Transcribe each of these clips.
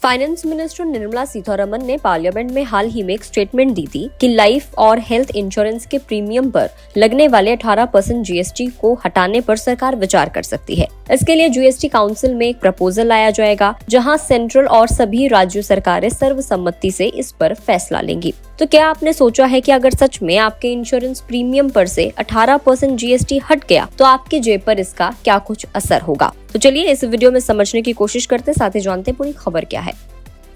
Finance minister Nirmala Sitharaman ने parliament में हाल ही में एक स्टेटमेंट दी थी कि लाइफ और हेल्थ इंश्योरेंस के प्रीमियम पर लगने वाले 18% जीएसटी को हटाने पर सरकार विचार कर सकती है। इसके लिए जीएसटी काउंसिल में एक प्रपोजल लाया जाएगा, जहां सेंट्रल और सभी राज्य सरकारें सर्वसम्मति से इस पर फैसला लेंगी। तो क्या आपने सोचा है कि अगर सच में आपके इंश्योरेंस प्रीमियम पर से 18% जीएसटी हट गया तो आपकी जेब पर इसका क्या कुछ असर होगा? तो चलिए इस वीडियो में समझने की कोशिश करते, साथ ही जानते पूरी खबर क्या है।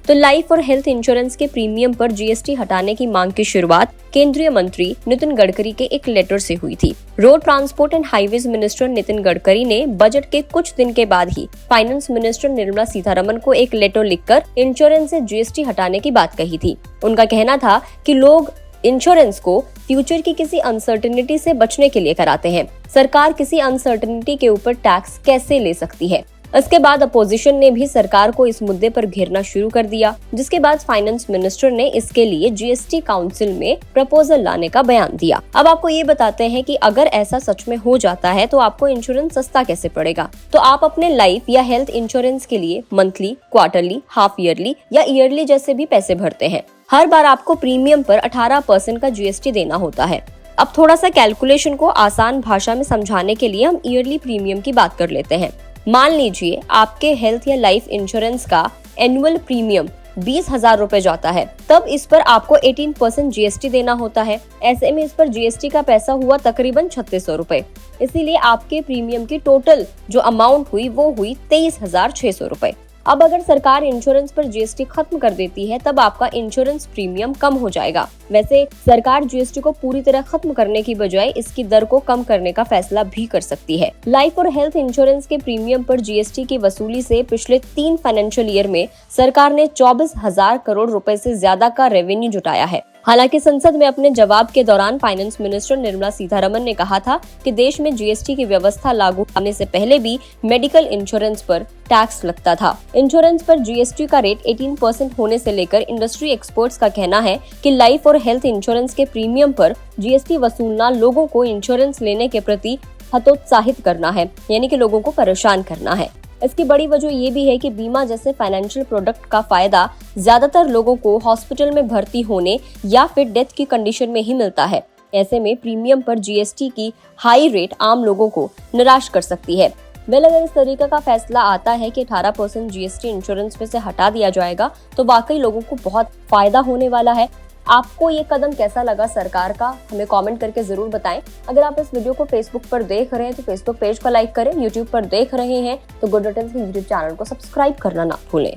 तो लाइफ और हेल्थ इंश्योरेंस के प्रीमियम पर जीएसटी हटाने की मांग की शुरुआत केंद्रीय मंत्री नितिन गडकरी के एक लेटर से हुई थी। Road transport and highways minister Nitin Gadkari ने बजट के कुछ दिन के बाद ही फाइनेंस मिनिस्टर निर्मला सीतारमण को एक लेटर लिखकर इंश्योरेंस से जीएसटी हटाने की बात कही थी। उनका कहना था कि लोग इंश्योरेंस को फ्यूचर की किसी अनसर्टेनिटी से बचने के लिए कराते हैं। सरकार किसी अनसर्टेनिटी के ऊपर टैक्स कैसे ले सकती है? इसके बाद अपोजिशन ने भी सरकार को इस मुद्दे पर घेरना शुरू कर दिया, जिसके बाद फाइनेंस मिनिस्टर ने इसके लिए जीएसटी काउंसिल में प्रपोजल लाने का बयान दिया। अब आपको ये बताते हैं कि अगर ऐसा सच में हो जाता है तो आपको इंश्योरेंस सस्ता कैसे पड़ेगा। तो आप अपने लाइफ या हेल्थ इंश्योरेंस के लिए मंथली, क्वार्टरली, हाफ ईयरली या ईयरली जैसे भी पैसे भरते हैं। हर बार आपको प्रीमियम पर 18% का जीएसटी देना होता है। अब थोड़ा सा कैलकुलेशन को आसान भाषा में समझाने के लिए हम ईयरली प्रीमियम की बात कर लेते हैं। मान लीजिए आपके हेल्थ या लाइफ इंश्योरेंस का एनुअल प्रीमियम 20,000 रुपए जाता है, तब इस पर आपको 18% जीएसटी देना होता है। ऐसे में इस पर जीएसटी का पैसा हुआ तकरीबन 3600 रुपए। इसीलिए आपके प्रीमियम की टोटल जो अमाउंट हुई वो हुई 23,600 रुपए। अब अगर सरकार इंश्योरेंस पर जीएसटी खत्म कर देती है तब आपका इंश्योरेंस प्रीमियम कम हो जाएगा। वैसे सरकार जीएसटी को पूरी तरह खत्म करने की बजाय इसकी दर को कम करने का फैसला भी कर सकती है। लाइफ और हेल्थ इंश्योरेंस के प्रीमियम पर जीएसटी की वसूली से पिछले 3 फाइनेंशियल ईयर में सरकार ने 24,000 करोड़ रुपए से ज्यादा का रेवेन्यू जुटाया है। हालांकि संसद में अपने जवाब के दौरान फाइनेंस मिनिस्टर निर्मला सीतारमण ने कहा था कि देश में जीएसटी की व्यवस्था लागू होने से पहले भी मेडिकल इंश्योरेंस पर टैक्स लगता था। इंश्योरेंस पर जीएसटी का रेट 18% होने से लेकर इंडस्ट्री एक्सपर्ट्स का कहना है कि लाइफ और हेल्थ इंश्योरेंस के प्रीमियम पर जीएसटी वसूलना लोगों को इंश्योरेंस लेने के प्रति हतोत्साहित करना है, यानी कि लोगों को परेशान करना है। इसकी बड़ी वजह ये भी है कि बीमा जैसे फाइनेंशियल प्रोडक्ट का फायदा ज्यादातर लोगों को हॉस्पिटल में भर्ती होने या फिर डेथ की कंडीशन में ही मिलता है। ऐसे में प्रीमियम पर जीएसटी की हाई रेट आम लोगों को निराश कर सकती है। अगर इस तरीके का फैसला आता है कि 18% जीएसटी इंश्योरेंस में से हटा दिया जाएगा तो वाकई लोगों को बहुत फायदा होने वाला है। आपको ये कदम कैसा लगा सरकार का, हमें कमेंट करके जरूर बताएं। अगर आप इस वीडियो को फेसबुक पर देख रहे हैं तो फेसबुक पेज को लाइक करें, यूट्यूब पर देख रहे हैं तो गुड रिटर्न्स के यूट्यूब चैनल को सब्सक्राइब करना ना भूलें।